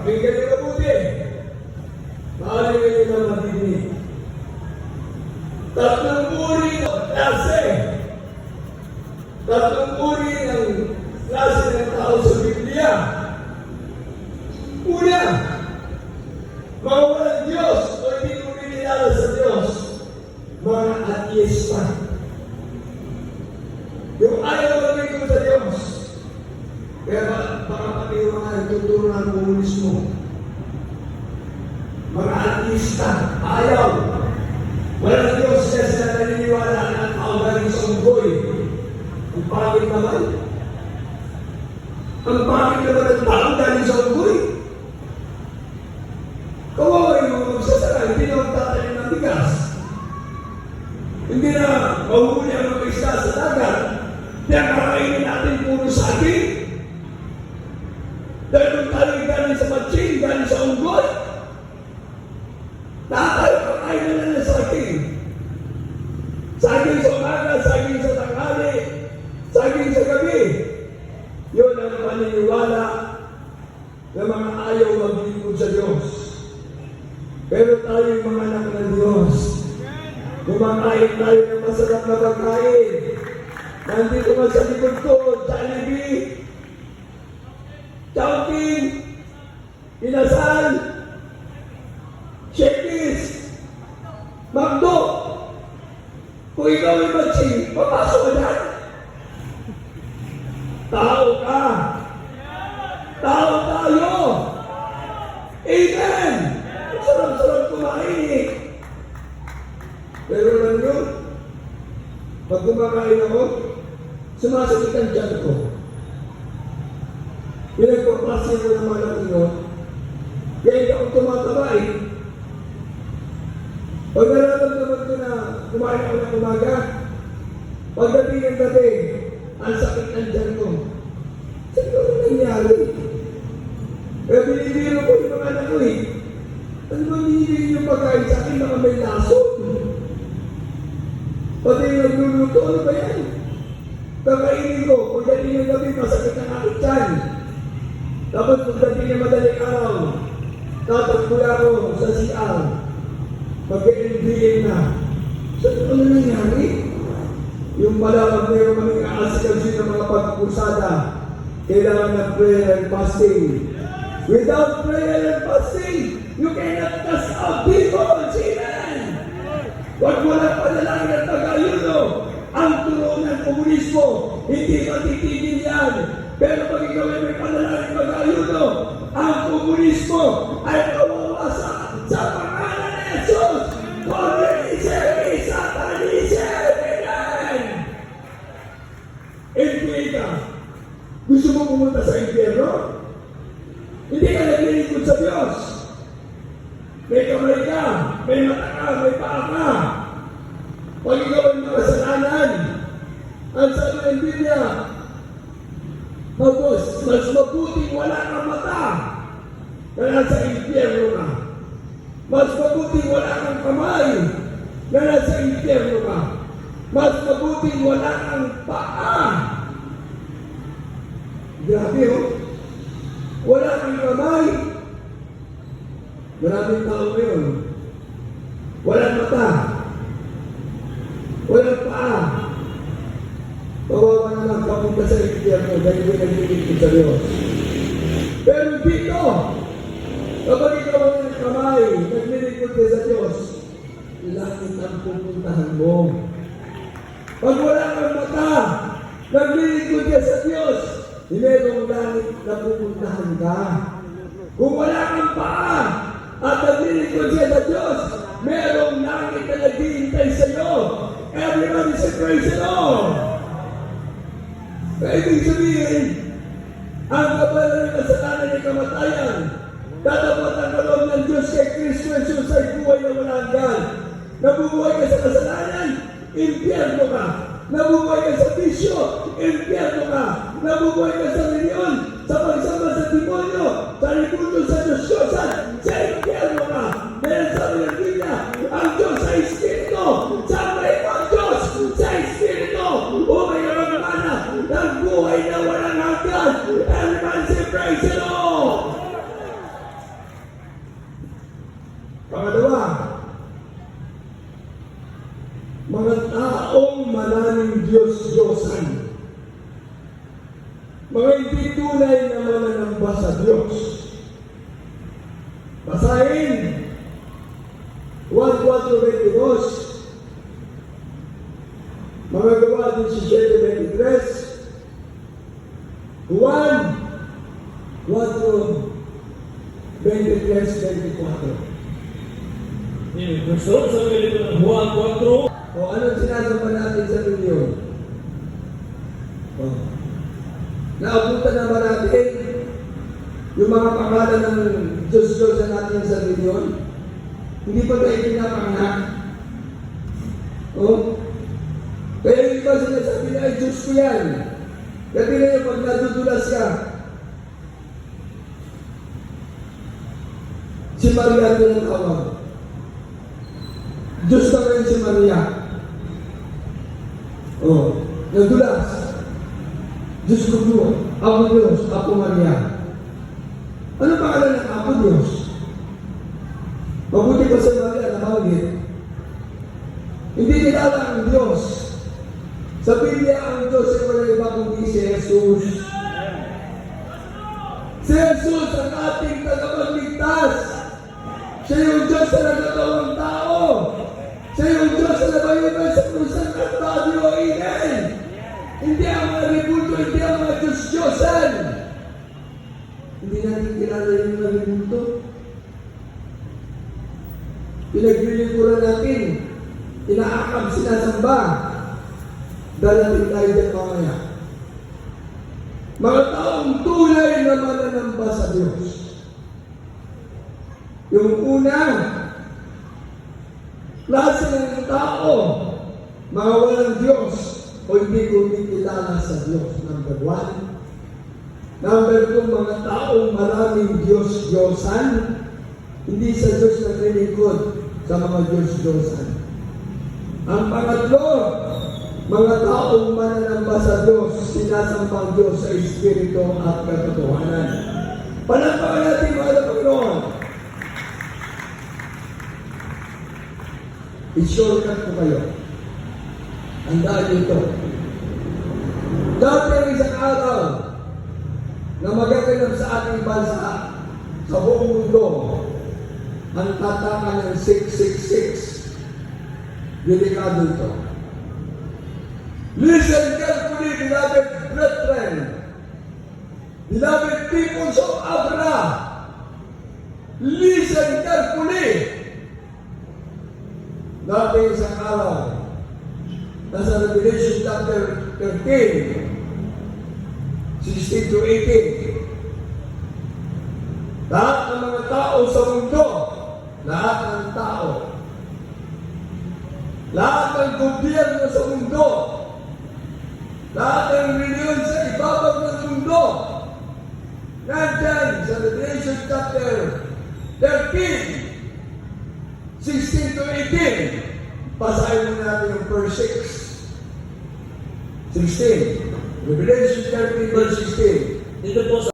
Pakinggan niyo mabuti. Maaari ngayon na matinig. Tatlong uri ng klase. Tatlong uri ng klase ng tao sa Biblia. Una, mga walang Diyos o hindi kumilala sa Diyos. Mga ateista. Yung ayaw magiging sa Diyos. Kaya baka pati yung mga nagtuturo ng komunismo. Mga ateista, ayaw. Walang Diyos kaya sila naniniwala na ang tao galing sa unggoy. Ang pangit naman. Ang pangit naman ang tao galing sa unggoy. Kawawa yung mga magsasara, hindi na magtatanim ng bigas. Hindi na mahuli ang mga isda sa dagat. Kaya kakainin natin puro sa akin. Dahil kung tayo galing sa matching, galing sa unggoy, tayo kakain na lang sa akin. Saging sa umaga, saging sa tanghali, saging sa gabi. Yun ang paniniwala ng mga ayaw maglingkod sa Diyos. Pero tayo yung mga anak ng Diyos. Kumakain tayo ng masarap na pagkain. Nandito ka sa likod ko, Jollibee, Chowking, Inasal, Shakey's, McDo. Kung ikaw ay matching, papasok ka dyan. Tao ka. Tao tayo. Amen. Sarap-sarap kumain eh. Pero lang yun, pag kumakain ako, sumasakit ang tiyan ko. Pinagpapasin ko naman ang ino, kaya hindi ako tumataba eh. Pag nararamdaman ko na kumain ako ng umaga, pagdating ng gabi, ang sakit ng tiyan ko. Saan ko nangyari? Kaya binibiro ko yung mga anak ko eh. Ano ba binibiro yung pagkain sa akin mga may laso? Pati yung nagluluto, ano ba yan? Kakainin ko, pagdating ng gabi, masakit ang aking tiyan. Tapos pagdating ng madaling araw, tatakbo ako sa CR. Pag-NBA na. Saan ko na nangyari? Yung pala, meron kaming aasikansin ng mga pagpusada. Kailangan ng prayer and fasting. Without prayer and fasting, you cannot cast out demons. Amen! Huwag mo lang panalangin at pag-ayuno. Ang turo ng komunismo, hindi matitigil yan. Pero pag ikaw ay may panalangin pag-ayuno, ang komunismo ay kawawasak sa pangalan ni Jesus. Communism is satanism. Amen! Impika, gusto mo pumunta sa impyerno? Hindi ka naglilingkod sa Diyos. May kamay ka, may mata ka, may paa ka. Pag ikaw ay makasalanan, ang sabi ng Biblia, mas mabuting wala kang mata na nasa impyerno ka. Mas mabuting wala kang kamay na nasa impyerno ka. Mas mabuting wala kang paa. Grabe oh. Wala kang kamay. Maraming tao ngayon. Walang mata. Walang paa. Kawawa naman papunta sa impyerno dahil hindi naglilingkod sa Diyos. Pero dito, kapag ikaw ang kamay, naglilingkod ka sa Diyos, langit ang pupuntahan mo. Pag wala kang mata, naglilingkod ka sa Diyos, merong langit na pupuntahan ka. Kung wala kang paa, at naglilingkod ka sa Diyos, merong langit na naghihintay sa iyo. Everybody say praise the Lord! Kaya ibig sabihin, ang kapalan ng kasalanan ay kamatayan. Tatapat ang kaloob ng Diyos kay Kristo Jesus ay buhay na walang hanggan. Nabubuhay ka sa kasalanan, impyerno ka. Nabubuhay ka sa bisyo, impyerno ka. Nabubuhay ka sa reliyon, sa pagsamba sa demonyo, sa liputo sa Diyos sa impyerno ka. Dahil sabi ng Biblia, ang Diyos ay Espiritu. Sa may ang Diyos sa Espiritu. Umayroon ka na ng buhay na walang hanggan. Everyone say praise the Lord. Diyos-Diyosan. Mga hindi tunay na mananamba sa Diyos. Basahin 1:4-22, mga gawa 17:23, Juan 4:23-24. Gusto sa Pilipino ng Juan 4. O anong sinasama natin sa video? O, naabutan na ba natin yung mga pangalan ng Diyos-Diyos na natin sa video? Hindi pa tayo pinapanganak. O, kaya yung iba sinasabi na ay Diyos ko yan. Kasi na yung pag nadudulas ka, si Maria din ang tawag. Diyos na rin si Maria. Oh, nadulas. Diyos ko po. Ako Diyos. Ako Maria. Ano pangalan ng Ako Diyos? Mabuti pa sa Maria na mawagit. Hindi kilala ang Diyos. Sa Biblia ang Diyos ay wala iba kundi si Jesus. Si Jesus ang ating tagapagligtas. Siya yung Diyos na nagkatawang tao. Siya yung Diyos na nabayunan sa krusang at Inen. Hindi ang mga ribulto, hindi ang mga Diyos-Diyosan. Hindi natin kilala yung mga ribulto. Pinaglilikuran natin. Inaakab, sinasamba. Darating tayo dyan mamaya. Mga taong tunay na mananamba sa Diyos. Yung una, klase ng tao, mga walang Diyos, o hindi kumikilala sa Diyos. Number 1. Number 2, mga taong maraming Diyos-Diyosan, hindi sa Diyos naglilingkod sa mga Diyos-Diyosan. Ang pangatlo, mga taong mananamba sa Diyos, sinasambang Diyos sa Espiritu at katotohanan. Panampakan natin mga Panginoon. I-shortcut ko kayo. Andaan nyo ito. Dati ang isang araw na magaganap sa ating bansa, sa buong mundo, ang tataka ng 666. Delikado ito. Listen carefully, beloved brethren, beloved people of Abra. Listen carefully. Dati isang araw, nasa Revelation chapter 13, 16 to 18. Lahat ng mga tao sa mundo, lahat ng tao, lahat ng gobyerno sa mundo, lahat ng reliyon sa ibabaw ng mundo, nandyan sa Revelation chapter 13, 16 to 18. Pasahin mo natin yung verse 6. 16. Revelation 13 verse 16. Dito po sa